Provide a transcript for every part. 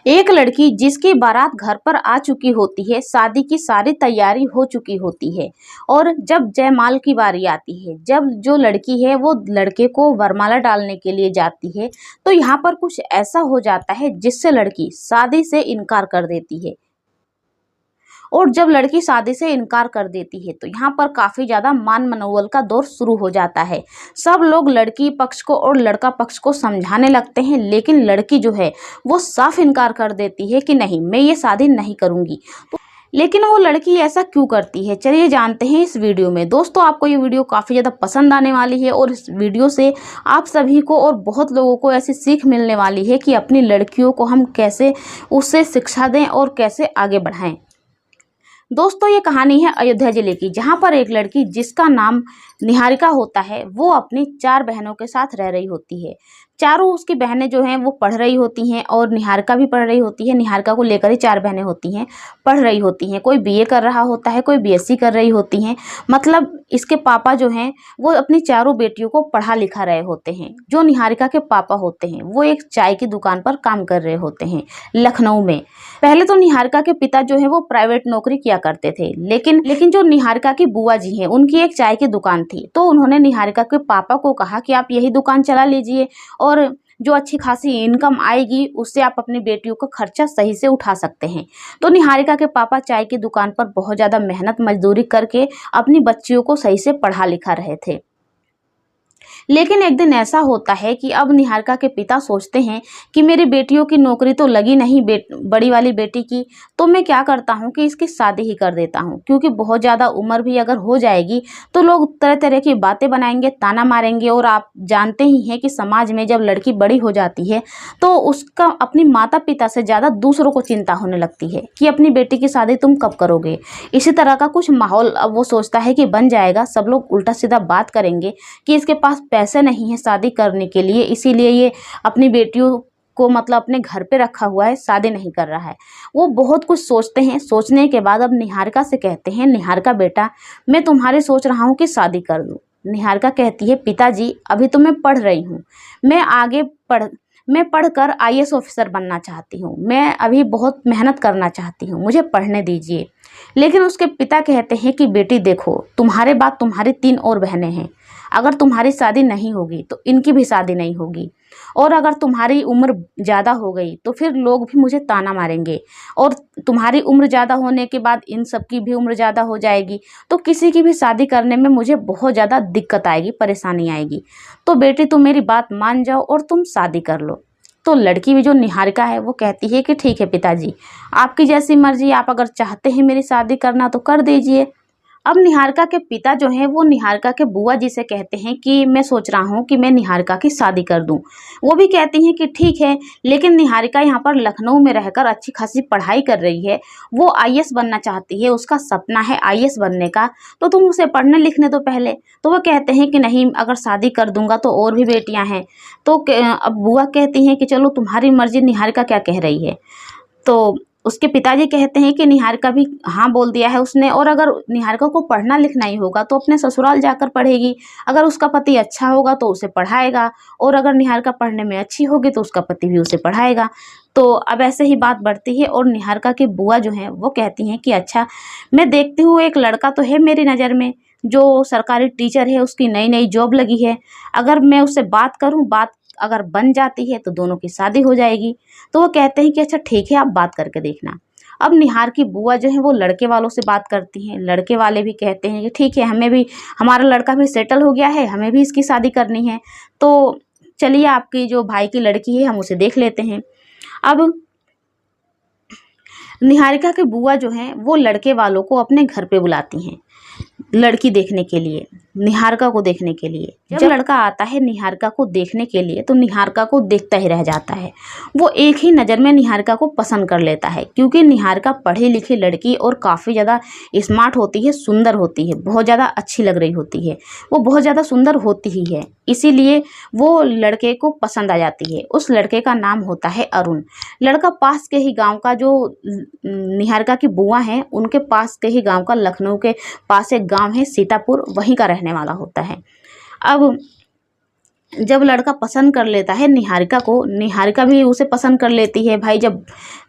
एक लड़की जिसकी बारात घर पर आ चुकी होती है, शादी की सारी तैयारी हो चुकी होती है और जब जयमाल की बारी आती है, जब जो लड़की है वो लड़के को वरमाला डालने के लिए जाती है, तो यहाँ पर कुछ ऐसा हो जाता है जिससे लड़की शादी से इनकार कर देती है। और जब लड़की शादी से इनकार कर देती है तो यहाँ पर काफ़ी ज़्यादा मान मनोबल का दौर शुरू हो जाता है। सब लोग लड़की पक्ष को और लड़का पक्ष को समझाने लगते हैं, लेकिन लड़की जो है वो साफ इनकार कर देती है कि नहीं, मैं ये शादी नहीं करूँगी। लेकिन वो लड़की ऐसा क्यों करती है, चलिए जानते हैं इस वीडियो में। दोस्तों, आपको ये वीडियो काफ़ी ज़्यादा पसंद आने वाली है और इस वीडियो से आप सभी को और बहुत लोगों को ऐसी सीख मिलने वाली है कि अपनी लड़कियों को हम कैसे उससे शिक्षा दें और कैसे आगे बढ़ाएं। दोस्तों, ये कहानी है अयोध्या जिले की, जहाँ पर एक लड़की जिसका नाम निहारिका होता है, वो अपनी 4 बहनों के साथ रह रही होती है। चारों उसकी बहनें जो हैं वो पढ़ रही होती हैं और निहारिका भी पढ़ रही होती है। निहारिका को लेकर ही 4 बहनें होती हैं, पढ़ रही होती हैं। कोई बीए कर रहा होता है, कोई बीएससी कर रही होती हैं। मतलब इसके पापा जो हैं वो अपनी चारों बेटियों को पढ़ा लिखा रहे होते हैं। जो निहारिका के पापा होते हैं वो एक चाय की दुकान पर काम कर रहे होते हैं लखनऊ में। पहले तो निहारिका के पिता जो है वो प्राइवेट नौकरी किया करते थे, लेकिन जो निहारिका की बुआ जी हैं उनकी एक चाय की दुकान थी, तो उन्होंने निहारिका के पापा को कहा कि आप यही दुकान चला लीजिए और जो अच्छी खासी इनकम आएगी उससे आप अपनी बेटियों का खर्चा सही से उठा सकते हैं। तो निहारिका के पापा चाय की दुकान पर बहुत ज़्यादा मेहनत मजदूरी करके अपनी बच्चियों को सही से पढ़ा लिखा रहे थे। लेकिन एक दिन ऐसा होता है कि अब निहारिका के पिता सोचते हैं कि मेरी बेटियों की नौकरी तो लगी नहीं, बड़ी वाली बेटी की, तो मैं क्या करता हूँ कि इसकी शादी ही कर देता हूँ, क्योंकि बहुत ज़्यादा उम्र भी अगर हो जाएगी तो लोग तरह तरह की बातें बनाएंगे, ताना मारेंगे। और आप जानते ही हैं कि समाज में जब लड़की बड़ी हो जाती है तो उसका अपनी माता पिता से ज़्यादा दूसरों को चिंता होने लगती है कि अपनी बेटी की शादी तुम कब करोगे। इसी तरह का कुछ माहौल अब वो सोचता है कि बन जाएगा। सब लोग उल्टा सीधा बात करेंगे कि इसके पास पैसे नहीं है शादी करने के लिए, इसीलिए ये अपनी बेटियों को मतलब अपने घर पे रखा हुआ है, शादी नहीं कर रहा है। वो बहुत कुछ सोचते हैं। सोचने के बाद अब निहारिका से कहते हैं, निहारिका बेटा, मैं तुम्हारे सोच रहा हूँ कि शादी कर दूँ। निहारिका कहती है, पिताजी अभी तो मैं पढ़ रही हूँ, मैं पढ़कर आईएएस ऑफिसर बनना चाहती हूँ, मैं अभी बहुत मेहनत करना चाहती हूँ, मुझे पढ़ने दीजिए। लेकिन उसके पिता कहते हैं कि बेटी देखो, तुम्हारे बाद तुम्हारी 3 और बहनें हैं, अगर तुम्हारी शादी नहीं होगी तो इनकी भी शादी नहीं होगी, और अगर तुम्हारी उम्र ज़्यादा हो गई तो फिर लोग भी मुझे ताना मारेंगे, और तुम्हारी उम्र ज़्यादा होने के बाद इन सब की भी उम्र ज़्यादा हो जाएगी, तो किसी की भी शादी करने में मुझे बहुत ज़्यादा दिक्कत आएगी, परेशानी आएगी। तो बेटी तुम मेरी बात मान जाओ और तुम शादी कर लो। तो लड़की भी जो निहारिका है वो कहती है कि ठीक है पिताजी, आपकी जैसी मर्जी, आप अगर चाहते हैं मेरी शादी करना तो कर दीजिए। अब निहारिका के पिता जो हैं वो निहारिका के बुआ जी से कहते हैं कि मैं सोच रहा हूँ कि मैं निहारिका की शादी कर दूँ। वो भी कहती हैं कि ठीक है, लेकिन निहारिका यहाँ पर लखनऊ में रहकर अच्छी खासी पढ़ाई कर रही है, वो आईएएस बनना चाहती है, उसका सपना है आईएएस बनने का, तो तुम उसे पढ़ने लिखने दो पहले। तो वो कहते हैं कि नहीं, अगर शादी कर दूंगा तो और भी बेटियाँ हैं। तो अब बुआ कहती हैं कि चलो तुम्हारी मर्जी, निहारिका क्या कह रही है। तो उसके पिताजी कहते हैं कि निहारिका भी हाँ बोल दिया है उसने, और अगर निहारिका को पढ़ना लिखना ही होगा तो अपने ससुराल जाकर पढ़ेगी, अगर उसका पति अच्छा होगा तो उसे पढ़ाएगा, और अगर निहारिका पढ़ने में अच्छी होगी तो उसका पति भी उसे पढ़ाएगा। तो अब ऐसे ही बात बढ़ती है और निहारिका की बुआ जो है वो कहती हैं कि अच्छा, मैं देखती हूँ एक लड़का तो है मेरी नज़र में जो सरकारी टीचर है, उसकी नई नई जॉब लगी है, अगर मैं उससे बात करूँ, बात अगर बन जाती है तो दोनों की शादी हो जाएगी। तो वो कहते हैं कि अच्छा ठीक है, आप बात करके देखना। अब निहार की बुआ जो है वो लड़के वालों से बात करती हैं। लड़के वाले भी कहते हैं कि ठीक है, हमें भी, हमारा लड़का भी सेटल हो गया है, हमें भी इसकी शादी करनी है, तो चलिए आपकी जो भाई की लड़की है हम उसे देख लेते हैं। अब निहारिका की बुआ जो हैं वो लड़के वालों को अपने घर पे बुलाती हैं लड़की देखने के लिए, निहारिका को देखने के लिए। जब लड़का आता है निहारिका को देखने के लिए तो निहारिका को देखता ही रह जाता है। वो एक ही नज़र में निहारिका को पसंद कर लेता है, क्योंकि निहारिका पढ़ी लिखी लड़की और काफ़ी ज़्यादा स्मार्ट होती है, सुंदर होती है, बहुत ज़्यादा अच्छी लग रही होती है, वो बहुत ज़्यादा सुंदर होती ही है, इसीलिए वो लड़के को पसंद आ जाती है। उस लड़के का नाम होता है अरुण। लड़का पास के ही गाँव का, जो निहारिका की बुआ हैं उनके पास के ही गाँव का, लखनऊ के पास एक गाँव है सीतापुर, वहीं का रहने वाला होता है। अब जब लड़का पसंद कर लेता है निहारिका को, निहारिका भी उसे पसंद कर लेती है। भाई जब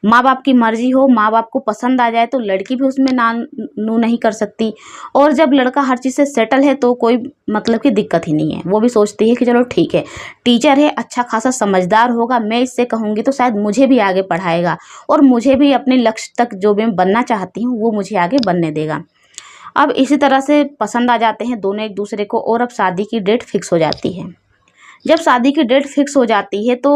माँ बाप की मर्जी हो, माँ बाप को पसंद आ जाए तो लड़की भी उसमें ना नू नहीं कर सकती। और जब लड़का हर चीज़ से सेटल है तो कोई मतलब की दिक्कत ही नहीं है। वो भी सोचती है कि चलो ठीक है, टीचर है, अच्छा खासा समझदार होगा, मैं इससे कहूँगी तो शायद मुझे भी आगे पढ़ाएगा और मुझे भी अपने लक्ष्य तक जो मैं बनना चाहती हूँ वो मुझे आगे बनने देगा। अब इसी तरह से पसंद आ जाते हैं दोनों एक दूसरे को और अब शादी की डेट फिक्स हो जाती है। जब शादी की डेट फिक्स हो जाती है तो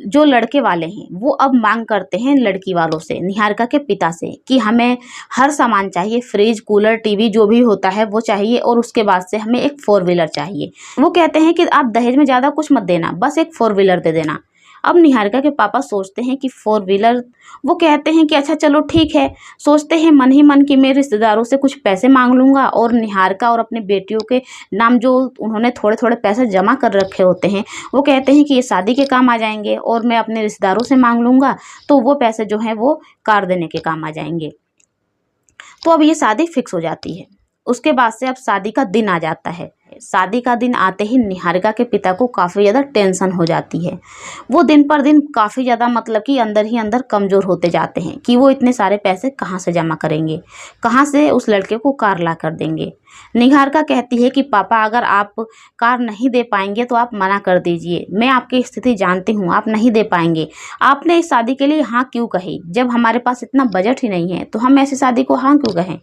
जो लड़के वाले हैं वो अब मांग करते हैं लड़की वालों से, निहारिका के पिता से, कि हमें हर सामान चाहिए, फ्रिज, कूलर, टीवी जो भी होता है वो चाहिए और उसके बाद से हमें एक 4 व्हीलर चाहिए। वो कहते हैं कि आप दहेज में ज़्यादा कुछ मत देना, बस एक 4 व्हीलर दे देना। अब निहारिका के पापा सोचते हैं कि 4 व्हीलर, वो कहते हैं कि अच्छा चलो ठीक है। सोचते हैं मन ही मन कि मैं रिश्तेदारों से कुछ पैसे मांग लूँगा और निहारिका और अपनी बेटियों के नाम जो उन्होंने थोड़े थोड़े पैसे जमा कर रखे होते हैं वो कहते हैं कि ये शादी के काम आ जाएंगे और मैं अपने रिश्तेदारों से मांग लूँगा तो वो पैसे जो हैं वो कार देने के काम आ जाएंगे। तो अब ये शादी फिक्स हो जाती है। उसके बाद से अब शादी का दिन आ जाता है। शादी का दिन आते ही निहारिका के पिता को काफ़ी ज़्यादा टेंशन हो जाती है। वो दिन पर दिन काफ़ी ज़्यादा मतलब कि अंदर ही अंदर कमज़ोर होते जाते हैं कि वो इतने सारे पैसे कहाँ से जमा करेंगे, कहाँ से उस लड़के को कार ला कर देंगे। निहारिका कहती है कि पापा अगर आप कार नहीं दे पाएंगे तो आप मना कर दीजिए, मैं आपकी स्थिति जानती हूँ, आप नहीं दे पाएंगे। आपने इस शादी के लिए हाँ क्यों कही, जब हमारे पास इतना बजट ही नहीं है तो हम ऐसी शादी को हाँ क्यों कहें।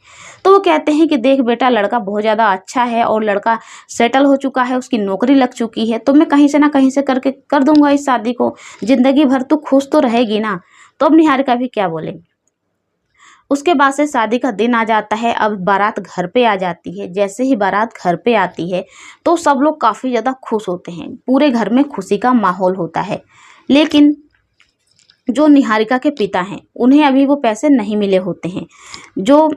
तो वो कहते हैं कि देख बेटा, लड़का बहुत ज़्यादा अच्छा है और लड़का सेटल हो चुका है, उसकी नौकरी लग चुकी है, तो मैं कहीं से ना कहीं से करके कर दूंगा इस शादी को, जिंदगी भर तू खुश तो रहेगी ना। तो अब निहारिका भी क्या बोले। उसके बाद से शादी का दिन आ जाता है। अब बारात घर पे आ जाती है। जैसे ही बारात घर पे आती है तो सब लोग काफ़ी ज़्यादा खुश होते हैं, पूरे घर में खुशी का माहौल होता है। लेकिन जो निहारिका के पिता हैं उन्हें अभी वो पैसे नहीं मिले होते हैं जो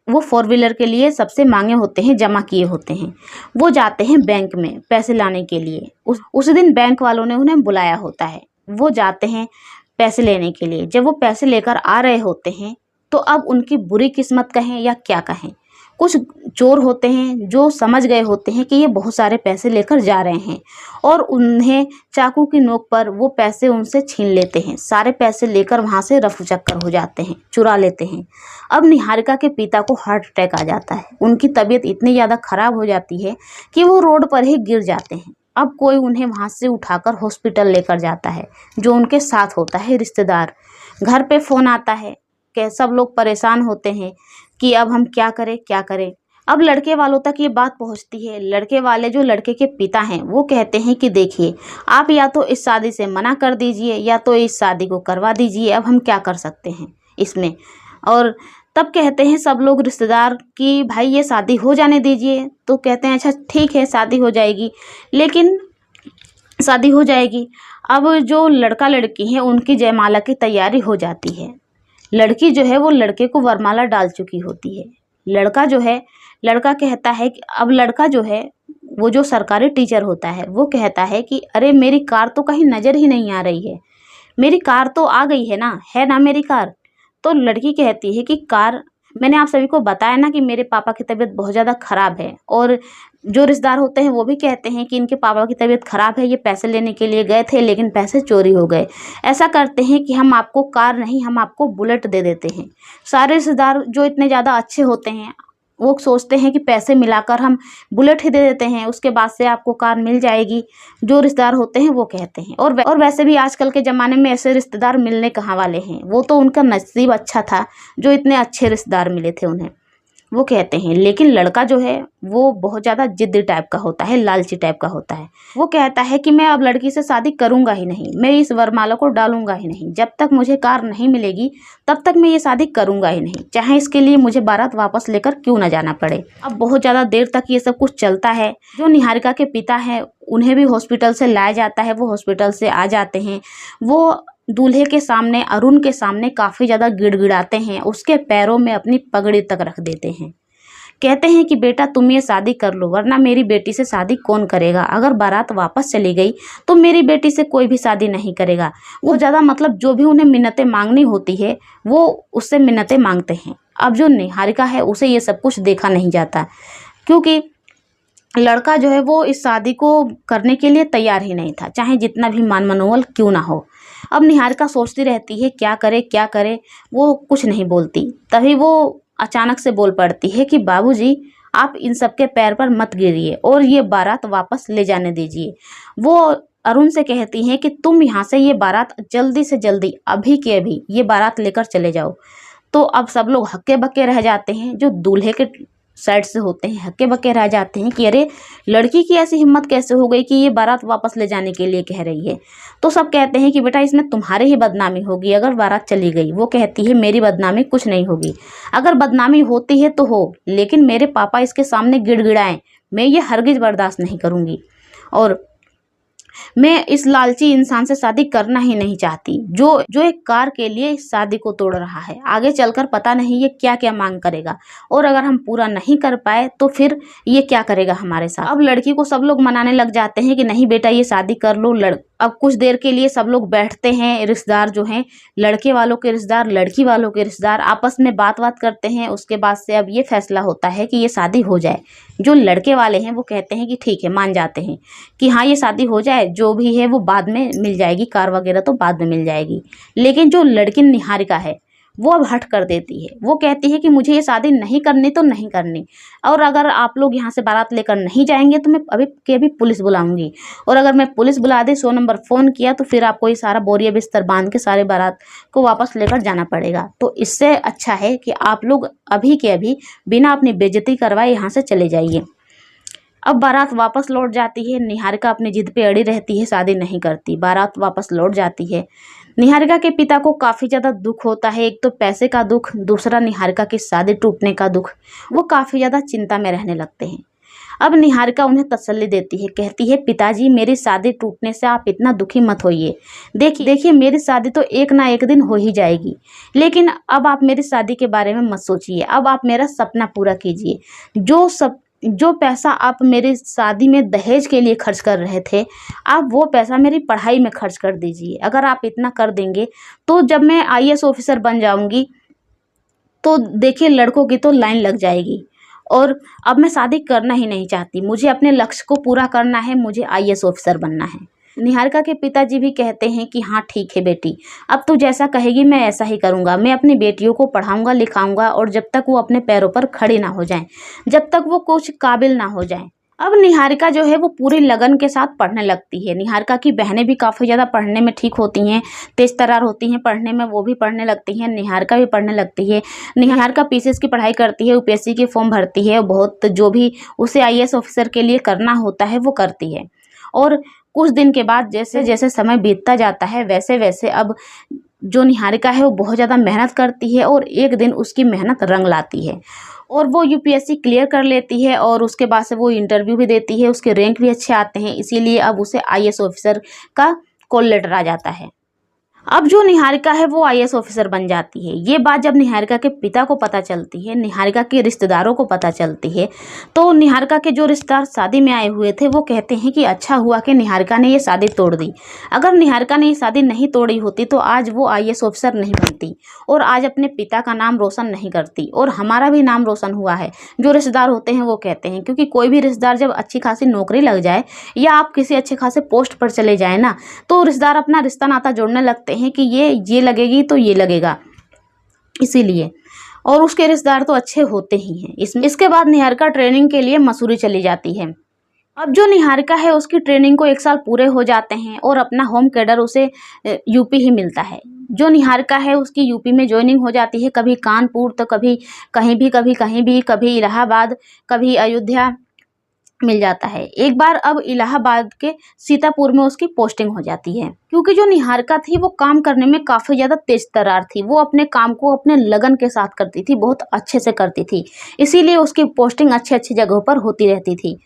वो 4 व्हीलर के लिए सबसे मांगे होते हैं, जमा किए होते हैं। वो जाते हैं बैंक में पैसे लाने के लिए। उस दिन बैंक वालों ने उन्हें बुलाया होता है। वो जाते हैं पैसे लेने के लिए। जब वो पैसे लेकर आ रहे होते हैं तो अब उनकी बुरी किस्मत कहें या क्या कहें, कुछ चोर होते हैं जो समझ गए होते हैं कि ये बहुत सारे पैसे लेकर जा रहे हैं और उन्हें चाकू की नोक पर वो पैसे उनसे छीन लेते हैं। सारे पैसे लेकर वहाँ से रफू चक्कर हो जाते हैं, चुरा लेते हैं। अब निहारिका के पिता को हार्ट अटैक आ जाता है। उनकी तबीयत इतनी ज़्यादा ख़राब हो जाती है कि वो रोड पर ही गिर जाते हैं। अब कोई उन्हें वहाँ से उठाकर हॉस्पिटल लेकर जाता है, जो उनके साथ होता है रिश्तेदार। घर पे फ़ोन आता है कि सब लोग परेशान होते हैं कि अब हम क्या करें क्या करें। अब लड़के वालों तक ये बात पहुंचती है। लड़के वाले जो लड़के के पिता हैं वो कहते हैं कि देखिए, आप या तो इस शादी से मना कर दीजिए या तो इस शादी को करवा दीजिए, अब हम क्या कर सकते हैं इसमें। और तब कहते हैं सब लोग रिश्तेदार कि भाई ये शादी हो जाने दीजिए। तो कहते हैं अच्छा ठीक है, शादी हो जाएगी। लेकिन शादी हो जाएगी, अब जो लड़का लड़की हैं उनकी जयमाला की तैयारी हो जाती है। लड़की जो है वो लड़के को वरमाला डाल चुकी होती है। लड़का जो है, लड़का कहता है कि अब लड़का जो है वो जो सरकारी टीचर होता है वो कहता है कि अरे मेरी कार तो कहीं नज़र ही नहीं आ रही है, मेरी कार तो आ गई है ना मेरी कार। तो लड़की कहती है कि कार, मैंने आप सभी को बताया ना कि मेरे पापा की तबीयत बहुत ज़्यादा ख़राब है। और जो रिश्तेदार होते हैं वो भी कहते हैं कि इनके पापा की तबीयत ख़राब है, ये पैसे लेने के लिए गए थे लेकिन पैसे चोरी हो गए। ऐसा करते हैं कि हम आपको कार नहीं, हम आपको बुलेट दे देते हैं। सारे रिश्तेदार जो इतने ज़्यादा अच्छे होते हैं वो सोचते हैं कि पैसे मिलाकर हम बुलेट ही दे देते हैं, उसके बाद से आपको कार मिल जाएगी। जो रिश्तेदार होते हैं वो कहते हैं। और वैसे भी आजकल के ज़माने में ऐसे रिश्तेदार मिलने कहाँ वाले हैं। वो तो उनका नसीब अच्छा था जो इतने अच्छे रिश्तेदार मिले थे उन्हें, वो कहते हैं। लेकिन लड़का जो है वो बहुत ज़्यादा जिद्दी टाइप का होता है, लालची टाइप का होता है। वो कहता है कि मैं अब लड़की से शादी करूँगा ही नहीं, मैं इस वरमाला को डालूंगा ही नहीं। जब तक मुझे कार नहीं मिलेगी तब तक मैं ये शादी करूँगा ही नहीं, चाहे इसके लिए मुझे बारात वापस लेकर क्यों ना जाना पड़े। अब बहुत ज़्यादा देर तक ये सब कुछ चलता है। जो निहारिका के पिता हैं उन्हें भी हॉस्पिटल से लाया जाता है। वो हॉस्पिटल से आ जाते हैं। वो दूल्हे के सामने, अरुण के सामने काफ़ी ज़्यादा गिड़गिड़ाते हैं, उसके पैरों में अपनी पगड़ी तक रख देते हैं। कहते हैं कि बेटा तुम ये शादी कर लो, वरना मेरी बेटी से शादी कौन करेगा। अगर बारात वापस चली गई तो मेरी बेटी से कोई भी शादी नहीं करेगा। वो ज़्यादा मतलब जो भी उन्हें मिन्नतें मांगनी होती है वो उससे मिन्नतें मांगते हैं। अब जो निहारिका है उसे ये सब कुछ देखा नहीं जाता, क्योंकि लड़का जो है वो इस शादी को करने के लिए तैयार ही नहीं था, चाहे जितना भी मान मनोबल क्यों ना हो। अब निहारिका सोचती रहती है क्या करे क्या करे, वो कुछ नहीं बोलती। तभी वो अचानक से बोल पड़ती है कि बाबूजी, आप इन सबके पैर पर मत गिरिए और ये बारात वापस ले जाने दीजिए। वो अरुण से कहती हैं कि तुम यहाँ से ये बारात जल्दी से जल्दी, अभी के अभी ये बारात लेकर चले जाओ। तो अब सब लोग हक्के बक्के रह जाते हैं, जो दूल्हे के साइड से होते हैं हक्के बक्के रह जाते हैं कि अरे, लड़की की ऐसी हिम्मत कैसे हो गई कि ये बारात वापस ले जाने के लिए कह रही है। तो सब कहते हैं कि बेटा, इसमें तुम्हारी ही बदनामी होगी अगर बारात चली गई। वो कहती है मेरी बदनामी कुछ नहीं होगी, अगर बदनामी होती है तो हो, लेकिन मेरे पापा इसके सामने गिड़गिड़ाएं, मैं ये हरगिज बर्दाश्त नहीं करूँगी। और मैं इस लालची इंसान से शादी करना ही नहीं चाहती, जो जो एक कार के लिए इस शादी को तोड़ रहा है। आगे चलकर पता नहीं ये क्या क्या मांग करेगा, और अगर हम पूरा नहीं कर पाए तो फिर ये क्या करेगा हमारे साथ। अब लड़की को सब लोग मनाने लग जाते हैं कि नहीं बेटा, ये शादी कर लो। अब कुछ देर के लिए सब लोग बैठते हैं, रिश्तेदार जो हैं, लड़के वालों के रिश्तेदार, लड़की वालों के रिश्तेदार आपस में बात करते हैं। उसके बाद से अब ये फैसला होता है कि ये शादी हो जाए। जो लड़के वाले हैं वो कहते हैं कि ठीक है, मान जाते हैं कि हाँ ये शादी हो जाए, जो भी है वो बाद में मिल जाएगी, कार वगैरह तो बाद में मिल जाएगी। लेकिन जो लड़की निहारिका है वो अब हट कर देती है। वो कहती है कि मुझे ये शादी नहीं करनी तो नहीं करनी, और अगर आप लोग यहाँ से बारात लेकर नहीं जाएंगे तो मैं अभी के अभी पुलिस बुलाऊंगी, और अगर मैं पुलिस बुला दी, 100 नंबर फ़ोन किया, तो फिर आपको ये सारा बोरिया बिस्तर बांध के सारे बारात को वापस लेकर जाना पड़ेगा। तो इससे अच्छा है कि आप लोग अभी के अभी बिना अपनी बेइज्जती करवाए यहाँ से चले जाइए। अब बारात वापस लौट जाती है। निहारिका अपनी जिद पे अड़ी रहती है, शादी नहीं करती। बारात वापस लौट जाती है। निहारिका के पिता को काफ़ी ज़्यादा दुख होता है, एक तो पैसे का दुख, दूसरा निहारिका की शादी टूटने का दुख। वो काफ़ी ज़्यादा चिंता में रहने लगते हैं। अब निहारिका उन्हें तसल्ली देती है, कहती है पिताजी, मेरी शादी टूटने से आप इतना दुखी मत होइए। देखिए मेरी शादी तो एक ना एक दिन हो ही जाएगी, लेकिन अब आप मेरी शादी के बारे में मत सोचिए, अब आप मेरा सपना पूरा कीजिए। जो पैसा आप मेरी शादी में दहेज के लिए खर्च कर रहे थे, आप वो पैसा मेरी पढ़ाई में खर्च कर दीजिए। अगर आप इतना कर देंगे तो जब मैं आईएएस ऑफिसर बन जाऊंगी तो देखिए लड़कों की तो लाइन लग जाएगी। और अब मैं शादी करना ही नहीं चाहती, मुझे अपने लक्ष्य को पूरा करना है, मुझे आईएएस ऑफिसर बनना है। निहारिका के पिताजी भी कहते हैं कि हाँ ठीक है बेटी, अब तू जैसा कहेगी मैं ऐसा ही करूँगा। मैं अपनी बेटियों को पढ़ाऊँगा लिखाऊँगा, और जब तक वो अपने पैरों पर खड़ी ना हो जाएं, जब तक वो कुछ काबिल ना हो जाएं। अब निहारिका जो है वो पूरी लगन के साथ पढ़ने लगती है। निहारिका की बहनें भी काफ़ी ज़्यादा पढ़ने में ठीक होती हैं, तेज तर्रार होती हैं पढ़ने में, वो भी पढ़ने लगती हैं। निहारिका भी पढ़ने लगती है। निहारिका पीसीएस की पढ़ाई करती है, यूपीएससी के फॉर्म भरती है, बहुत जो भी उसे आईएएस ऑफिसर के लिए करना होता है वो करती है। और कुछ दिन के बाद जैसे जैसे समय बीतता जाता है, वैसे वैसे अब जो निहारिका है वो बहुत ज़्यादा मेहनत करती है, और एक दिन उसकी मेहनत रंग लाती है और वो यूपीएससी क्लियर कर लेती है। और उसके बाद से वो इंटरव्यू भी देती है, उसके रैंक भी अच्छे आते हैं, इसीलिए अब उसे आईएएस ऑफिसर का कॉल लेटर आ जाता है। अब जो निहारिका है वो आईएएस ऑफिसर बन जाती है। ये बात जब निहारिका के पिता को पता चलती है, निहारिका के रिश्तेदारों को पता चलती है, तो निहारिका के जो रिश्तेदार शादी में आए हुए थे वो कहते हैं कि अच्छा हुआ कि निहारिका ने ये शादी तोड़ दी। अगर निहारिका ने ये शादी नहीं तोड़ी होती तो आज वो आईएएस ऑफिसर नहीं बनती, और आज अपने पिता का नाम रोशन नहीं करती, और हमारा भी नाम रोशन हुआ है। जो रिश्तेदार होते हैं वो कहते हैं, क्योंकि कोई भी रिश्तेदार जब अच्छी खासी नौकरी लग जाए या आप किसी अच्छे खासे पोस्ट पर चले जाए ना, तो रिश्तेदार अपना रिश्ता नाता जोड़ने लगते हैं कि ये लगेगी तो ये लगेगा, इसीलिए। और उसके रिश्तेदार तो अच्छे होते ही हैं। इसके बाद निहारिका ट्रेनिंग के लिए मसूरी चली जाती है। अब जो निहारिका है उसकी ट्रेनिंग को 1 साल पूरे हो जाते हैं, और अपना होम कैडर उसे यूपी ही मिलता है। जो निहारिका है उसकी यूपी में ज्वाइनिंग हो जाती है, कभी कानपुर तो कभी कहीं भी, कभी इलाहाबाद, कभी अयोध्या मिल जाता है। एक बार अब इलाहाबाद के सीतापुर में उसकी पोस्टिंग हो जाती है। क्योंकि जो निहारिका थी वो काम करने में काफ़ी ज़्यादा तेज तर्रार थी, वो अपने काम को अपने लगन के साथ करती थी, बहुत अच्छे से करती थी, इसीलिए उसकी पोस्टिंग अच्छी अच्छी जगहों पर होती रहती थी।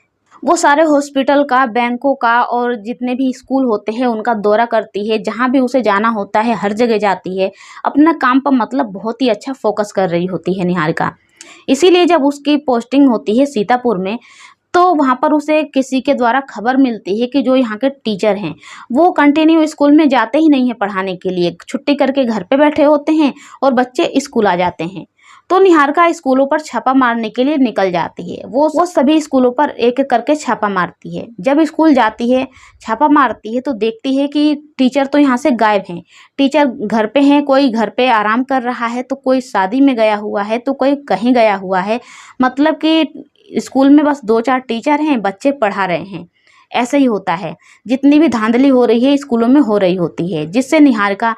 वो सारे हॉस्पिटल का, बैंकों का, और जितने भी स्कूल होते हैं उनका दौरा करती है, जहाँ भी उसे जाना होता है हर जगह जाती है। अपना काम पर मतलब बहुत ही अच्छा फोकस कर रही होती है निहारिका। इसीलिए जब उसकी पोस्टिंग होती है सीतापुर में, तो वहाँ पर उसे किसी के द्वारा खबर मिलती है कि जो यहाँ के टीचर हैं वो कंटिन्यू स्कूल में जाते ही नहीं हैं पढ़ाने के लिए, छुट्टी करके घर पे बैठे होते हैं और बच्चे स्कूल आ जाते हैं। तो निहारिका स्कूलों पर छापा मारने के लिए निकल जाती है। वो सभी स्कूलों पर एक एक करके छापा मारती है। जब स्कूल जाती है, छापा मारती है, तो देखती है कि टीचर तो यहाँ से गायब हैं। टीचर घर पे हैं, कोई घर पे आराम कर रहा है, तो कोई शादी में गया हुआ है, तो कोई कहीं गया हुआ है। मतलब कि स्कूल में बस 2-4 टीचर हैं, बच्चे पढ़ा रहे हैं। ऐसा ही होता है। जितनी भी धांधली हो रही है स्कूलों में हो रही होती है, जिससे निहारिका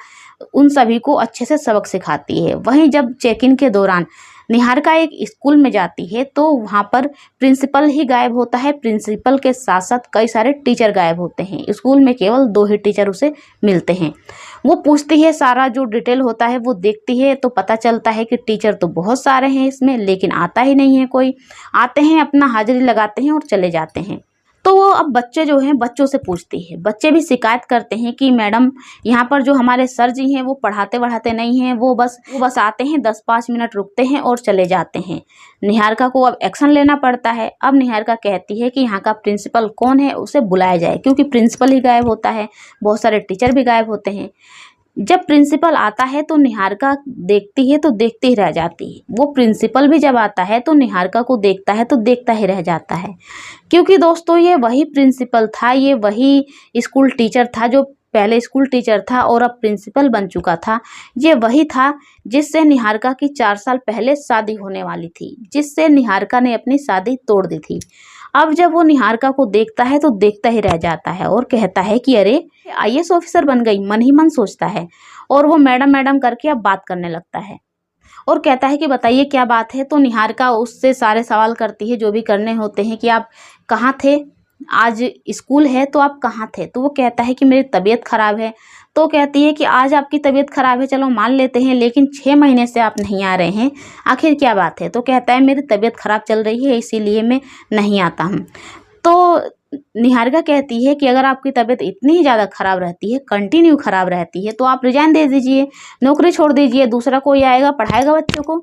उन सभी को अच्छे से सबक सिखाती है। वहीं जब चेक इन के दौरान निहारिका एक स्कूल में जाती है, तो वहाँ पर प्रिंसिपल ही गायब होता है। प्रिंसिपल के साथ साथ कई सारे टीचर गायब होते हैं। स्कूल में केवल 2 ही टीचर उसे मिलते हैं। वो पूछती है, सारा जो डिटेल होता है वो देखती है, तो पता चलता है कि टीचर तो बहुत सारे हैं इसमें, लेकिन आता ही नहीं है कोई। आते हैं, अपना हाजिरी लगाते हैं और चले जाते हैं। तो वो अब बच्चे जो हैं, बच्चों से पूछती है। बच्चे भी शिकायत करते हैं कि मैडम, यहाँ पर जो हमारे सर जी हैं वो पढ़ाते नहीं हैं, वो बस आते हैं, 10-5 मिनट रुकते हैं और चले जाते हैं। निहारिका को अब एक्शन लेना पड़ता है। अब निहारिका कहती है कि यहाँ का प्रिंसिपल कौन है, उसे बुलाया जाए, क्योंकि प्रिंसिपल ही गायब होता है, बहुत सारे टीचर भी गायब होते हैं। जब प्रिंसिपल आता है तो निहारिका देखती है तो देखती ही रह जाती है। वो प्रिंसिपल भी जब आता है तो निहारिका को देखता है तो देखता ही रह जाता है, क्योंकि दोस्तों ये वही प्रिंसिपल था, ये वही स्कूल टीचर था जो पहले स्कूल टीचर था और अब प्रिंसिपल बन चुका था। ये वही था जिससे निहारिका की 4 साल पहले शादी होने वाली थी, जिससे निहारिका ने अपनी शादी तोड़ दी थी। अब जब वो निहारिका को देखता है तो देखता ही रह जाता है और कहता है कि अरे, आईएएस ऑफिसर बन गई, मन ही मन सोचता है। और वो मैडम मैडम करके अब बात करने लगता है और कहता है कि बताइए क्या बात है। तो निहारिका उससे सारे सवाल करती है जो भी करने होते हैं, कि आप कहाँ थे, आज स्कूल है तो आप कहाँ थे। तो वो कहता है कि मेरी तबीयत ख़राब है। तो कहती है कि आज आपकी तबीयत ख़राब है, चलो मान लेते हैं, लेकिन 6 महीने से आप नहीं आ रहे हैं, आखिर क्या बात है। तो कहता है मेरी तबीयत ख़राब चल रही है, इसीलिए मैं नहीं आता हूँ। तो निहारिका कहती है कि अगर आपकी तबीयत इतनी ही ज़्यादा ख़राब रहती है, कंटिन्यू ख़राब रहती है, तो आप रिजाइन दे दीजिए, नौकरी छोड़ दीजिए, दूसरा कोई आएगा पढ़ाएगा बच्चों को।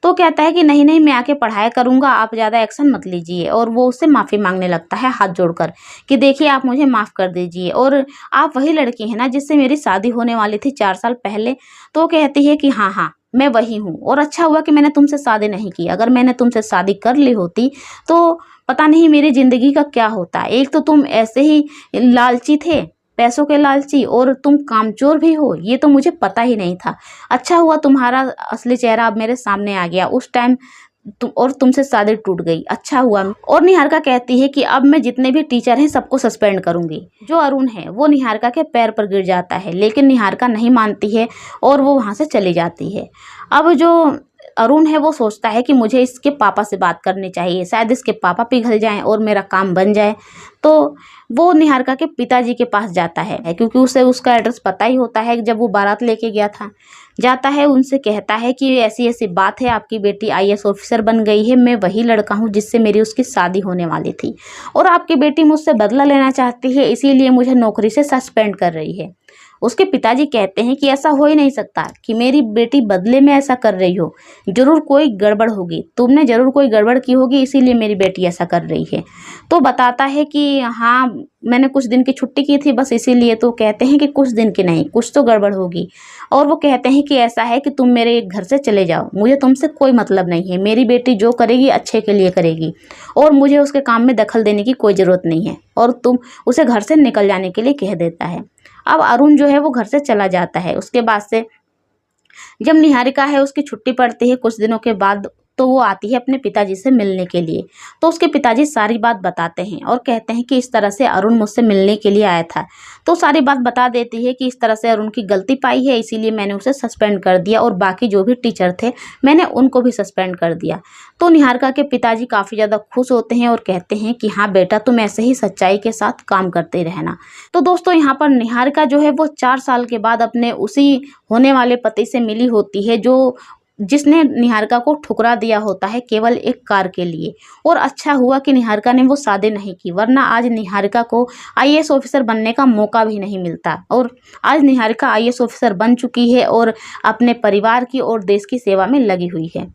तो कहता है कि नहीं नहीं, मैं आके पढ़ाया करूँगा, आप ज़्यादा एक्शन मत लीजिए। और वो उससे माफ़ी मांगने लगता है हाथ जोड़कर, कि देखिए आप मुझे माफ़ कर दीजिए, और आप वही लड़की हैं ना जिससे मेरी शादी होने वाली थी 4 साल पहले। तो कहती है कि हाँ हाँ, मैं वही हूँ, और अच्छा हुआ कि मैंने तुमसे शादी नहीं की। अगर मैंने तुमसे शादी कर ली होती तो पता नहीं मेरी ज़िंदगी का क्या होता। एक तो तुम ऐसे ही लालची थे, पैसों के लालची, और तुम कामचोर भी हो, ये तो मुझे पता ही नहीं था। अच्छा हुआ तुम्हारा असली चेहरा अब मेरे सामने आ गया उस टाइम, और तुमसे शादी टूट गई, अच्छा हुआ। और निहारिका कहती है कि अब मैं जितने भी टीचर हैं सबको सस्पेंड करूंगी। जो अरुण है वो निहारिका के पैर पर गिर जाता है, लेकिन निहारिका नहीं मानती है और वो वहाँ से चली जाती है। अब जो अरुण है वो सोचता है कि मुझे इसके पापा से बात करनी चाहिए, शायद इसके पापा पिघल जाएं और मेरा काम बन जाए। तो वो निहारिका के पिताजी के पास जाता है, क्योंकि उसे उसका एड्रेस पता ही होता है जब वो बारात लेके गया था। जाता है, उनसे कहता है कि ऐसी ऐसी बात है, आपकी बेटी आईएएस ऑफिसर बन गई है, मैं वही लड़का हूँ जिससे मेरी उसकी शादी होने वाली थी, और आपकी बेटी मुझसे बदला लेना चाहती है, इसीलिए मुझे नौकरी से सस्पेंड कर रही है। उसके पिताजी कहते हैं कि ऐसा हो ही नहीं सकता कि मेरी बेटी बदले में ऐसा कर रही हो, जरूर कोई गड़बड़ होगी, तुमने जरूर कोई गड़बड़ की होगी, इसीलिए मेरी बेटी ऐसा कर रही है। तो बताता है कि हाँ, मैंने कुछ दिन की छुट्टी की थी बस इसीलिए। तो कहते हैं कि कुछ दिन की नहीं, कुछ तो गड़बड़ होगी। और वो कहते हैं कि ऐसा है कि तुम मेरे घर से चले जाओ, मुझे तुमसे कोई मतलब नहीं है, मेरी बेटी जो करेगी अच्छे के लिए करेगी, और मुझे उसके काम में दखल देने की कोई ज़रूरत नहीं है। और तुम उसे घर से निकल जाने के लिए कह देता है। अब अरुण जो है वो घर से चला जाता है। उसके बाद से जब निहारिका है उसकी छुट्टी पड़ती है कुछ दिनों के बाद, तो वो आती है अपने पिताजी से मिलने के लिए। तो उसके पिताजी सारी बात बताते हैं और कहते हैं कि इस तरह से अरुण मुझसे मिलने के लिए आया था। तो सारी बात बता देती है कि इस तरह से अरुण की गलती पाई है, इसीलिए मैंने उसे सस्पेंड कर दिया, और बाकी जो भी टीचर थे मैंने उनको भी सस्पेंड कर दिया। तो निहारिका के पिताजी काफ़ी ज़्यादा खुश होते हैं और कहते हैं कि हाँ बेटा, तुम ऐसे ही सच्चाई के साथ काम करते रहना। तो दोस्तों, यहाँ पर निहारिका जो है वो 4 साल के बाद अपने उसी होने वाले पति से मिली होती है, जो जिसने निहारिका को ठुकरा दिया होता है केवल एक कार के लिए। और अच्छा हुआ कि निहारिका ने वो शादी नहीं की, वरना आज निहारिका को आईएएस ऑफिसर बनने का मौका भी नहीं मिलता। और आज निहारिका आईएएस ऑफिसर बन चुकी है और अपने परिवार की और देश की सेवा में लगी हुई है।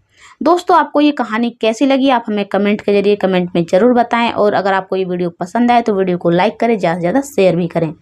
दोस्तों, आपको ये कहानी कैसी लगी आप हमें कमेंट के जरिए कमेंट में ज़रूर बताएं, और अगर आपको ये वीडियो पसंद आए तो वीडियो को लाइक करें, ज़्यादा से ज़्यादा शेयर भी करें।